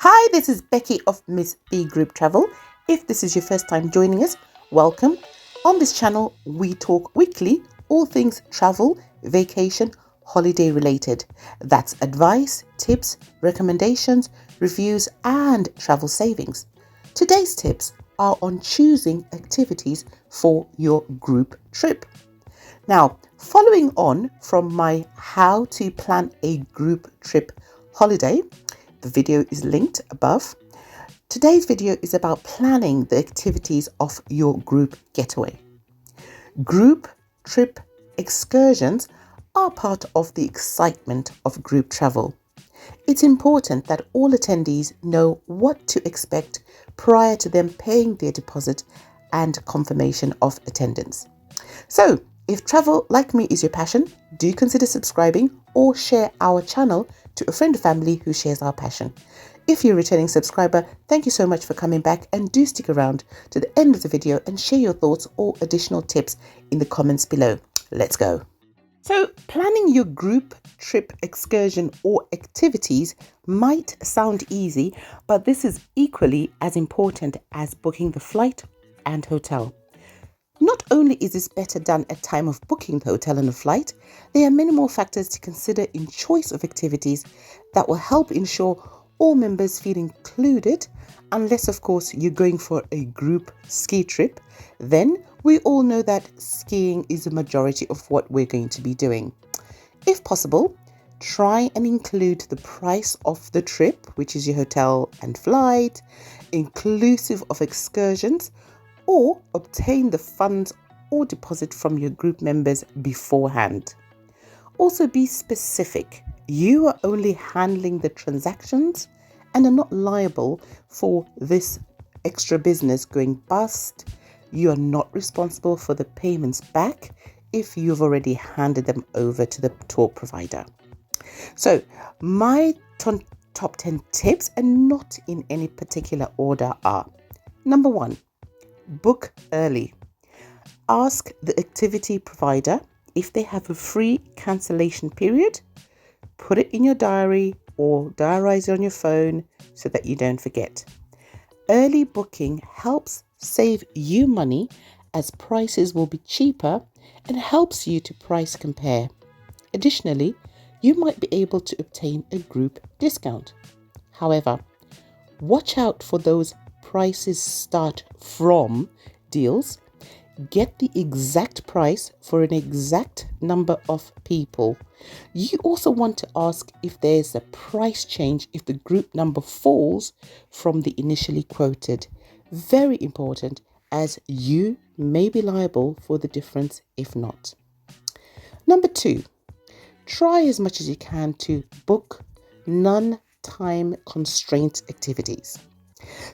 Hi, this is Becky of Miss B Group Travel. If this is your first time joining us, welcome. On this channel, we talk weekly all things travel, vacation, holiday related. That's advice, tips, recommendations, reviews, and travel savings. Today's tips are on choosing activities for your group trip. Now, following on from my how to plan a group trip holiday, the video is linked above. Today's video is about planning the activities of your group getaway. Group trip excursions are part of the excitement of group travel. It's important that all attendees know what to expect prior to them paying their deposit and confirmation of attendance. So, if travel like me is your passion, do consider subscribing or share our channel to a friend or family who shares our passion. If you're a returning subscriber, thank you so much for coming back, and do stick around to the end of the video and share your thoughts or additional tips in the comments below. Let's go. So, planning your group trip excursion or activities might sound easy, but this is equally as important as booking the flight and hotel. Not only is this better done at time of booking the hotel and the flight, there are many more factors to consider in choice of activities that will help ensure all members feel included, unless of course you're going for a group ski trip. Then we all know that skiing is the majority of what we're going to be doing. If possible, try and include the price of the trip, which is your hotel and flight, inclusive of excursions, or obtain the funds or deposit from your group members beforehand. Also be specific. You are only handling the transactions and are not liable for this extra business going bust. You are not responsible for the payments back if you've already handed them over to the tour provider. So my top 10 tips, and not in any particular order, are: number 1, book early. Ask the activity provider if they have a free cancellation period. Put it in your diary or diarize it on your phone so that you don't forget. Early booking helps save you money, as prices will be cheaper, and helps you to price compare. Additionally, you might be able to obtain a group discount. However, watch out for those prices start from deals. Get the exact price for an exact number of people. You also want to ask if there's a price change if the group number falls from the initially quoted. Very important, as you may be liable for the difference if not. Number 2, try as much as you can to book non-time constraint activities.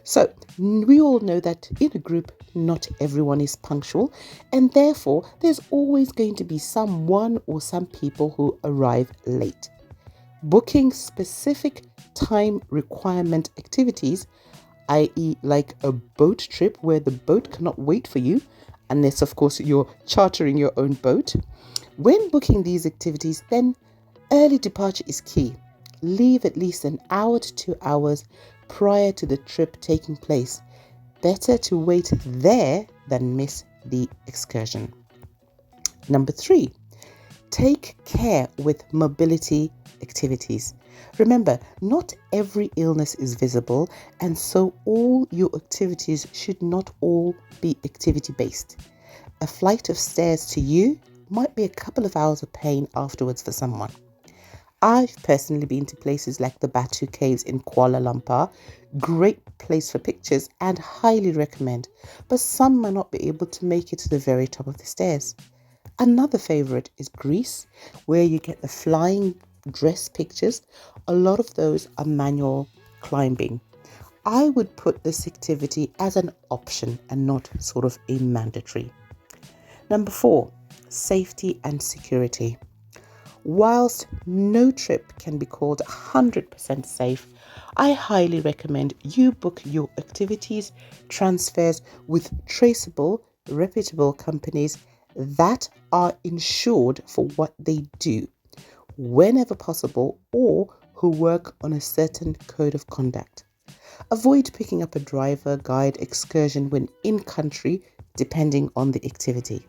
So we all know that in a group, not everyone is punctual, and therefore there's always going to be someone or some people who arrive late. Booking specific time requirement activities, i.e. like a boat trip where the boat cannot wait for you, unless of course you're chartering your own boat. When booking these activities, then early departure is key. Leave at least an hour to 2 hours prior to the trip taking place. Better to wait there than miss the excursion. Number 3, take care with mobility activities. Remember, not every illness is visible, and so all your activities should not all be activity-based. A flight of stairs to you might be a couple of hours of pain afterwards for someone. I've personally been to places like the Batu Caves in Kuala Lumpar. Great place for pictures and highly recommend, but some might not be able to make it to the very top of the stairs. Another favorite is Greece, where you get the flying dress pictures. A lot of those are manual climbing. I would put this activity as an option and not sort of a mandatory. Number 4, safety and security. Whilst no trip can be called 100% safe, I highly recommend you book your activities transfers with traceable, reputable companies that are insured for what they do, whenever possible, or who work on a certain code of conduct. Avoid picking up a driver, guide, excursion when in country, depending on the activity.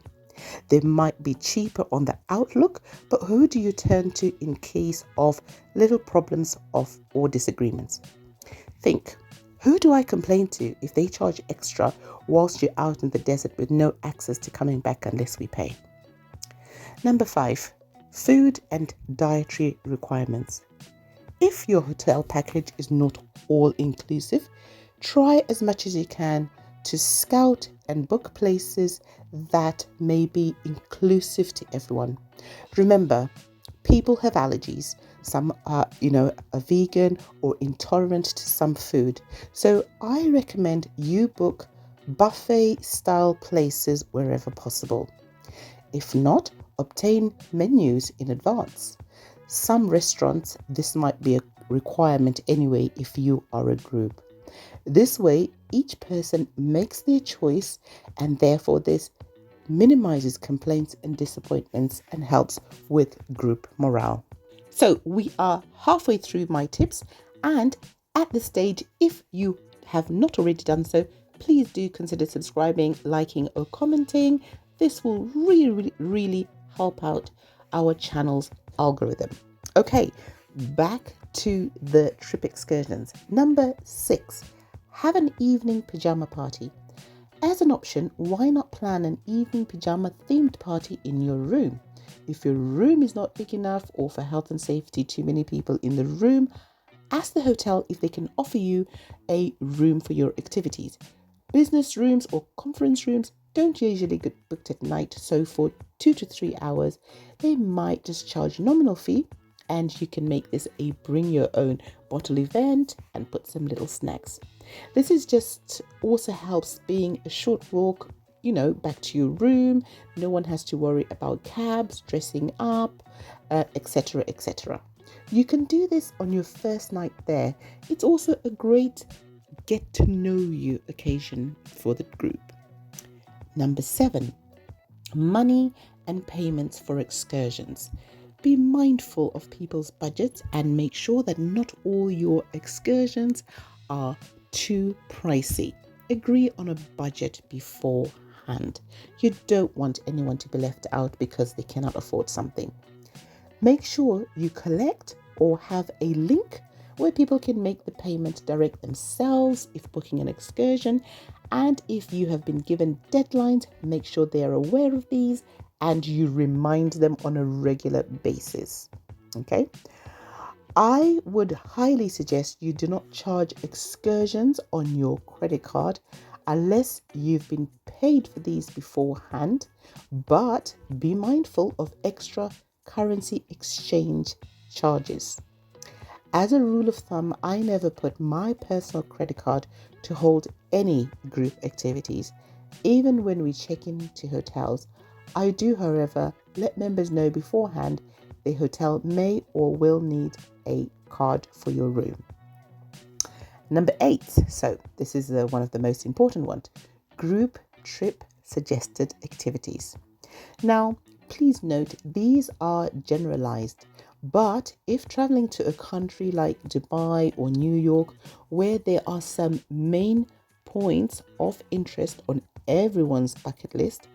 They might be cheaper on the outlook, but who do you turn to in case of little problems or disagreements? Think, who do I complain to if they charge extra whilst you're out in the desert with no access to coming back unless we pay? Number 5, food and dietary requirements. If your hotel package is not all inclusive, try as much as you can to scout and book places that may be inclusive to everyone. Remember, people have allergies. Some are, a vegan or intolerant to some food. So I recommend you book buffet style places wherever possible. If not, obtain menus in advance. Some restaurants, this might be a requirement anyway if you are a group. This way, each person makes their choice, and therefore this minimizes complaints and disappointments and helps with group morale. So we are halfway through my tips, and at this stage, if you have not already done so, please do consider subscribing, liking or commenting. This will really help out our channel's algorithm. Okay, back to the trip excursions. Number 6, have an evening pajama party. As an option, why not plan an evening pajama themed party in your room? If your room is not big enough, or for health and safety too many people in the room, ask the hotel if they can offer you a room for your activities. Business rooms or conference rooms don't usually get booked at night, so for 2 to 3 hours, they might just charge nominal fee, and you can make this a bring your own bottle event and put some little snacks. This is just also helps being a short walk, back to your room. No one has to worry about cabs, dressing up, etc. etc. You can do this on your first night there. It's also a great get to know you occasion for the group. Number 7, money and payments for excursions. Be mindful of people's budgets and make sure that not all your excursions are too pricey. Agree on a budget beforehand. You don't want anyone to be left out because they cannot afford something. Make sure you collect or have a link where people can make the payment direct themselves if booking an excursion. And if you have been given deadlines, make sure they are aware of these and you remind them on a regular basis. Okay. I would highly suggest you do not charge excursions on your credit card unless you've been paid for these beforehand, but be mindful of extra currency exchange charges. As a rule of thumb, I never put my personal credit card to hold any group activities, even when we check into hotels. I do, however, let members know beforehand the hotel may or will need a card for your room. Number 8, so this is one of the most important ones, group trip suggested activities. Now, please note these are generalized, but if traveling to a country like Dubai or New York, where there are some main points of interest on everyone's bucket list,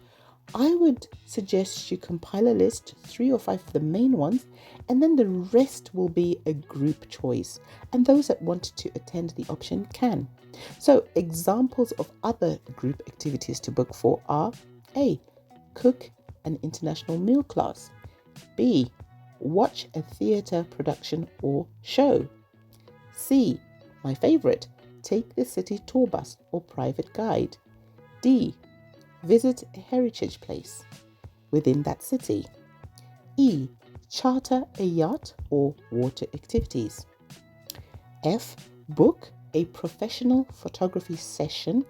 I would suggest you compile a list, 3 or 5 of the main ones, and then the rest will be a group choice. And those that want to attend the option can. So examples of other group activities to book for are A, cook an international meal class. B, watch a theatre production or show. C, my favorite, take the city tour bus or private guide. D, visit a heritage place within that city. E, charter a yacht or water activities. F, book a professional photography session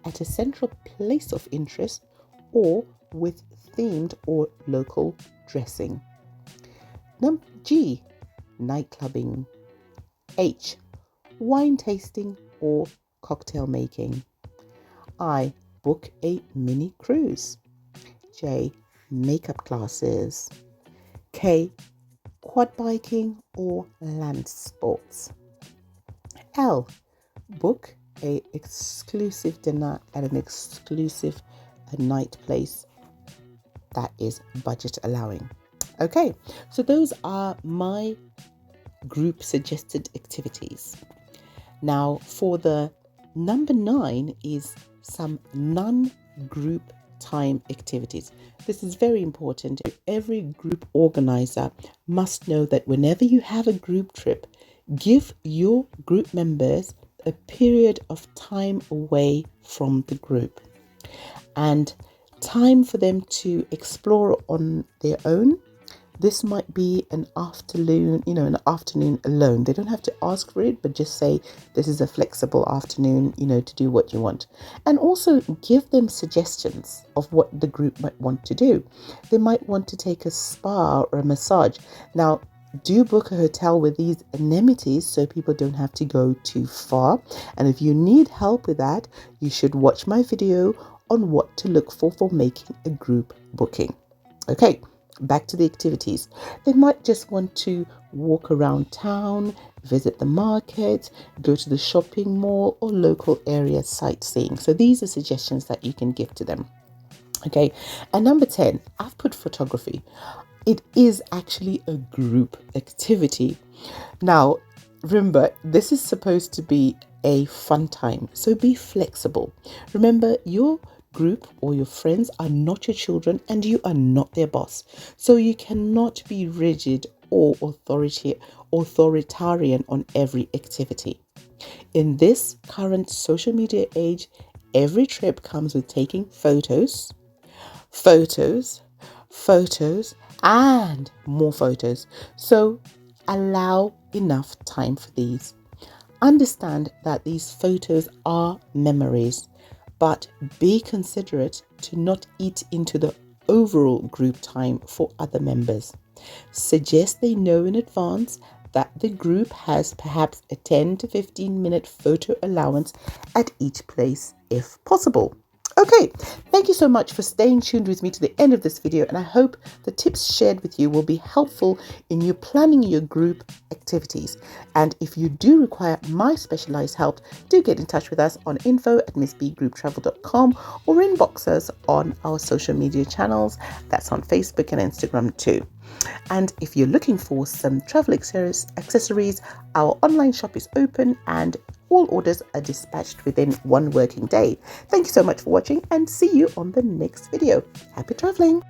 at a central place of interest or with themed or local dressing. G, nightclubbing. H, wine tasting or cocktail making. I, book a mini cruise. J, makeup classes. K, quad biking or land sports. L, book a exclusive dinner at an exclusive night place that is budget allowing. Okay, so those are my group suggested activities. Now for the number 9 is some non-group time activities. This is very important. Every group organizer must know that whenever you have a group trip, give your group members a period of time away from the group and time for them to explore on their own. This might be an afternoon, an afternoon alone. They don't have to ask for it, but just say this is a flexible afternoon, to do what you want. And also give them suggestions of what the group might want to do. They might want to take a spa or a massage. Now, do book a hotel with these amenities so people don't have to go too far. And if you need help with that, you should watch my video on what to look for making a group booking. Okay. Back to the activities. They might just want to walk around town, visit the market, go to the shopping mall or local area sightseeing. So these are suggestions that you can give to them. Okay, and number 10, I've put photography. It is actually a group activity. Now, remember, this is supposed to be a fun time, so be flexible. Remember, your group or your friends are not your children and you are not their boss. So you cannot be rigid or authoritarian on every activity. In this current social media age, every trip comes with taking photos, and more photos. So allow enough time for these. Understand that these photos are memories, but be considerate to not eat into the overall group time for other members. Suggest they know in advance that the group has perhaps a 10 to 15 minute photo allowance at each place if possible. Okay, thank you so much for staying tuned with me to the end of this video, and I hope the tips shared with you will be helpful in you planning your group activities. And if you do require my specialized help, do get in touch with us on info@missbgrouptravel.com or inbox us on our social media channels. That's on Facebook and Instagram too. And if you're looking for some travel accessories, our online shop is open and all orders are dispatched within 1 working day. Thank you so much for watching and see you on the next video. Happy traveling!